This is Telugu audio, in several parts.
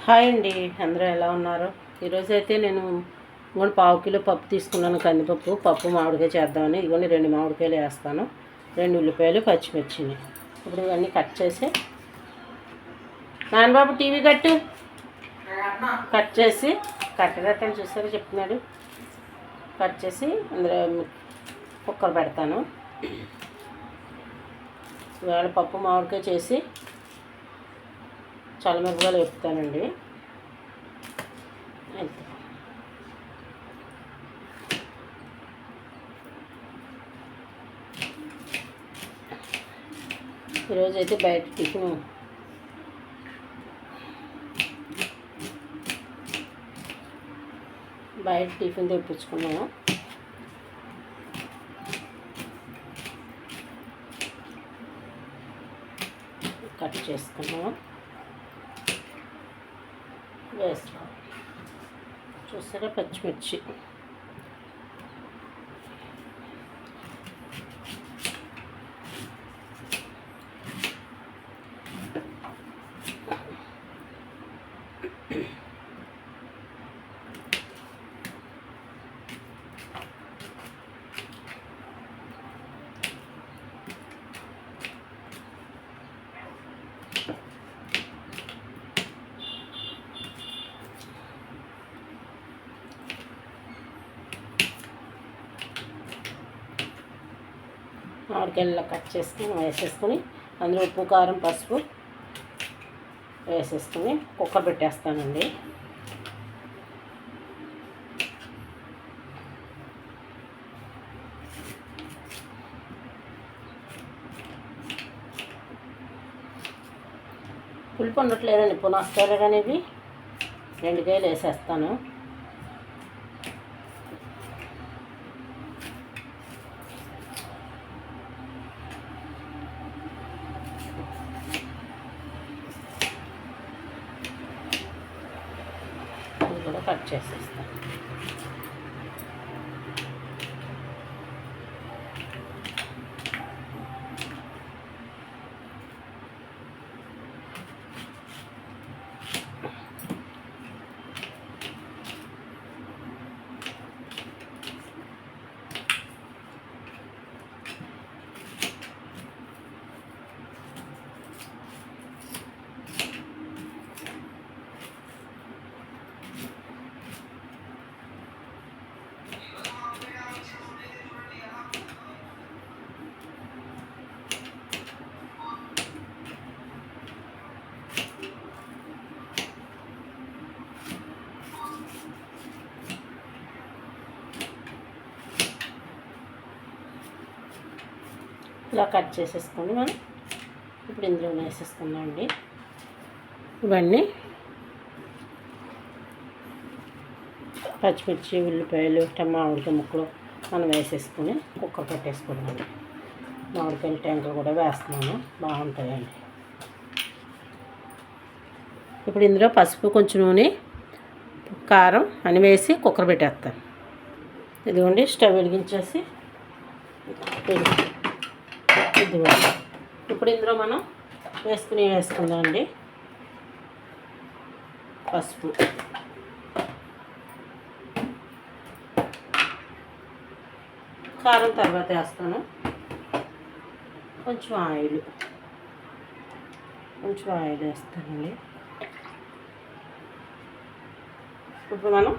హాయ్ అండి, అందరూ ఎలా ఉన్నారు? ఈరోజైతే నేను ఇంకోటి పావు కిలో పప్పు తీసుకున్నాను. కందిపప్పు మామిడికాయ చేద్దామని. ఇదిగోండి 2 మామిడికాయలు వేస్తాను, 2 ఉల్లిపాయలు, పచ్చిమిర్చిని. ఇప్పుడు ఇవన్నీ కట్ చేసి, నాన్నబాబు టీవీ కట్ చేసి కట్టని చూసారో చెప్తున్నాడు. కట్ చేసి అందులో కుక్కర్ పెడతాను. ఇవాళ పప్పు మామిడికాయ చేసి చల్లమిరపకాయలు వేపుతానండి. అంతే. ఈరోజైతే బయట టిఫిన్ తెప్పించుకున్నాము. కట్ చేసుకున్నాము, వేసుకోవాలి. చూసారా, పచ్చిమిర్చి, మామిడికాయలు కట్ చేసుకుని వేసేసుకొని అందులో ఉప్పు, కారం, పసుపు వేసేసుకుని కుక్కర్ పెట్టేస్తానండి. పులుపు ఉండట్లేదండి, పునస్తాలే కానీ ఇవి 2 కాయలు వేసేస్తాను. ఇది కూడా కట్ చేసేస్తాను. ఇలా కట్ చేసేసుకొని మనం ఇప్పుడు ఇందులో వేసేసుకుందాం అండి. ఇవన్నీ పచ్చిమిర్చి, ఉల్లిపాయలు, మామిడికాయ ముక్కలు మనం వేసేసుకొని కుక్కర్ పెట్టేసుకుందాం. మామిడికాయల టెంక కూడా వేస్తున్నాను, బాగుంటాయండి. ఇప్పుడు ఇందులో పసుపు, కొంచెం నూనె, కారం అని వేసి కుక్కర్ పెట్టేస్తాను. ఇదిగోండి, స్టవ్ వెలిగించేసి ఇప్పుడు ఇందులో మనం వేసుకుందాం అండి. పసుపు, కారం తర్వాత వేస్తాను. కొంచెం ఆయిల్ వేస్తానండి. ఇప్పుడు మనం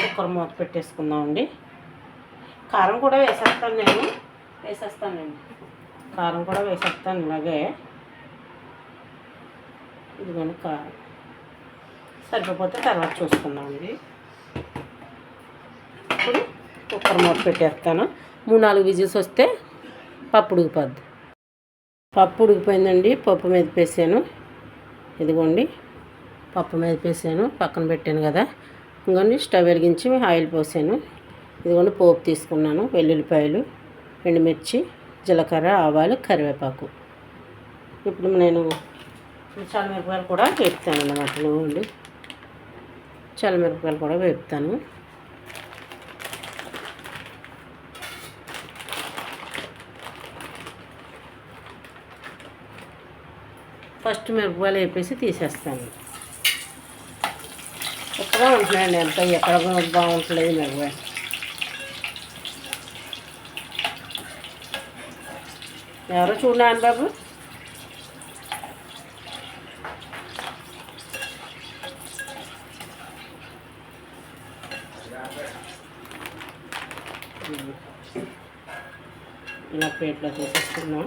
కుక్కర్ మూత పెట్టేసుకుందామండి. కారం కూడా వేసేస్తానండి. కారం కూడా వేసేస్తాను ఇలాగే. ఇది కనుక సరిపోతే తర్వాత చూసుకుందామండి. ఇప్పుడు కుక్కర్ మూత పెట్టేస్తాను. 3-4 విజిల్స్ వస్తే పప్పు ఉడికిపోద్ది. పప్పు ఉడికిపోయిందండి. పప్పు మీద వేసాను. ఇదిగోండి, పప్పు మీద వేసాను, పక్కన పెట్టాను కదా. ఇంకోండి, స్టవ్ వెలిగించి ఆయిల్ పోసాను. ఇదిగోండి, పోపు తీసుకున్నాను. వెల్లుల్లిపాయలు, ఎండుమిర్చి, జీలకర్ర, ఆవాలు, కరివేపాకు. ఇప్పుడు నేను చల్లమిరపకాయలు కూడా వేపుతాను అన్నమాట. నూనె చల్లమిరపకాయలు కూడా వేపుతాను. ఫస్ట్ మిరపకాయలు వేపేసి తీసేస్తాను. చక్కగా ఉంటున్నాయండి. ఎంత ఎక్కడ బాగుంటలేదు మిరపకాయ. ఎవరో చూడండి బాబు. ఇలా ప్లేట్లో తీసేసుకున్నాం.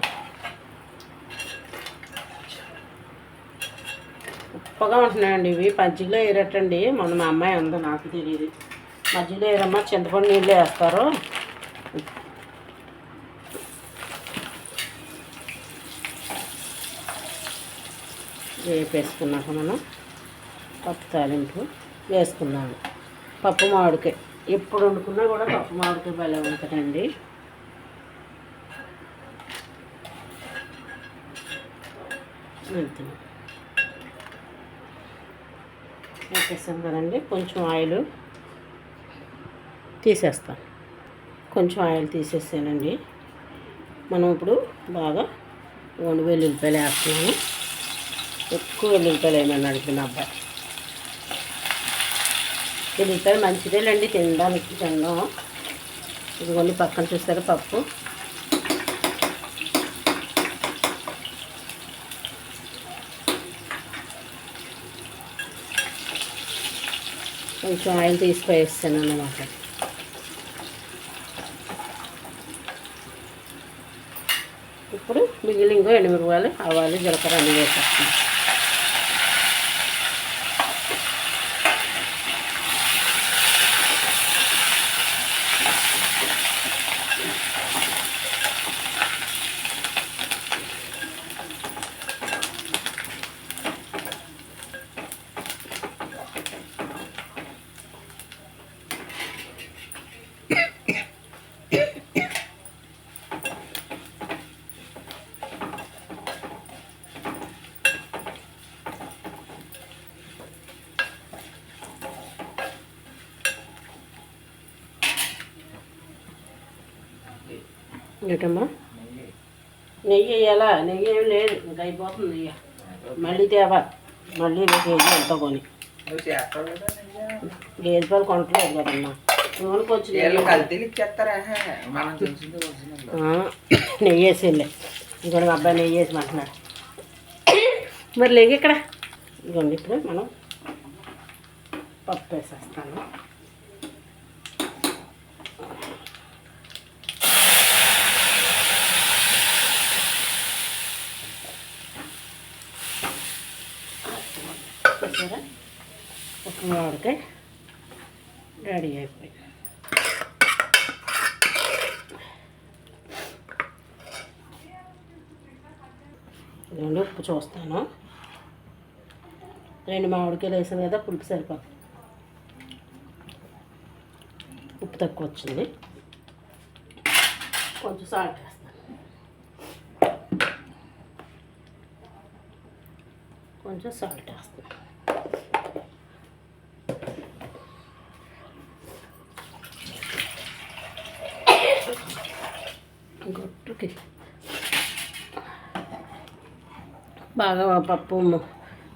ఉప్పగా ఉంటున్నాయండి ఇవి. మజ్జిగలో వేయరటండి. మొన్న మా అమ్మాయి ఉందో నాకు తెలియదు. మజ్జిగలో వేయరమ్మా, చింతపండు నీళ్ళు వేస్తారు. వేపేసుకున్నాక మనం పప్పు తాలింపు వేసుకున్నాము. పప్పు మామిడికాయ ఎప్పుడు వండుకున్నా కూడా పప్పు మామిడికాయ భలే ఉంటుందండి. వెళ్తున్నాం వేసేసాం కదండి. కొంచెం ఆయిల్ తీసేస్తాను. కొంచెం ఆయిల్ తీసేసానండి. మనం ఇప్పుడు బాగా వెల్లుల్లిపాయలు వేస్తున్నాము. ఎక్కువ వెల్లుల్లిపాయలు ఏమైనా అడిగిన అబ్బాయి. వెల్లుల్లిపాయలు మంచిదేలేండి తినడానికి. తినడం ఇదిగోండి పక్కన చూస్తారు పప్పు. కొంచెం ఆయిల్ తీసి వేస్తాను అన్నమాట. ఇప్పుడు మిగిలిన ఎండుమిరపకాయలు, ఆవాలు, జీలకర్ర అన్నీ వేసేస్తాను. ఏంటమ్మా నెయ్యి వేయాలా? నెయ్యి ఏమి లేదు, ఇంకా అయిపోతుంది. నెయ్యి మళ్ళీ తేవా, మళ్ళీ కేజీ ఎంత కొని. గేదె పాలు కొనట్లేదు కదమ్మా. నూనెకి వచ్చి నెయ్యి వేసి వెళ్ళే. ఇంకోటి అబ్బాయి నెయ్యి వేసి అంటున్నాడు. మరి లేక ఇక్కడ ఇదిగోండి. ఇప్పుడు మనం పప్పు వేసేస్తాను. చూసారా, పప్పు మామిడికాయ రెడీ అయిపోయి. ఇదిగోండి ఉప్పు చూస్తాను. 2 మామిడికాయలు వేసాను కదా, పులుపు సరిపోతుంది. ఉప్పు తక్కువ వచ్చింది. కొంచెం సాల్ట్ వేస్తాను. కొంచెం సాల్ట్ వేస్తాను. గొట్టుకి బాగా పప్పు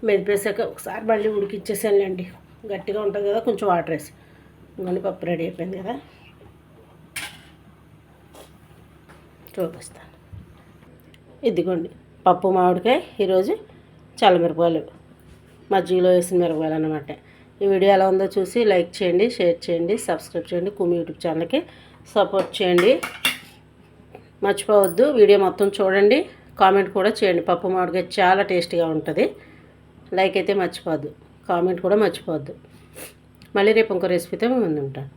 మెదిపేసాక ఒకసారి మళ్ళీ ఉడికిచ్చేసానులేండి. గట్టిగా ఉంటుంది కదా, కొంచెం వాటర్ వేసి. ఇంకొన్ని పప్పు రెడీ అయిపోయింది కదా, చూపిస్తాను. ఇదిగోండి పప్పు మామిడికాయ. ఈరోజు చల్లమిరపకాయలు మజ్జిగలో వేసిన మిరపకాయలు అన్నమాట. ఈ వీడియో ఎలా ఉందో చూసి లైక్ చేయండి, షేర్ చేయండి, సబ్స్క్రైబ్ చేయండి. కుమి యూట్యూబ్ ఛానల్కి సపోర్ట్ చేయండి. మర్చిపోవద్దు, వీడియో మొత్తం చూడండి, కామెంట్ కూడా చేయండి. పప్పు మామిడికాయ చాలా టేస్టీగా ఉంటుంది. లైక్ అయితే మర్చిపోవద్దు, కామెంట్ కూడా మర్చిపోవద్దు. మళ్ళీ రేపు ఇంకో రెసిపీతో మేము ముందు ఉంటాను.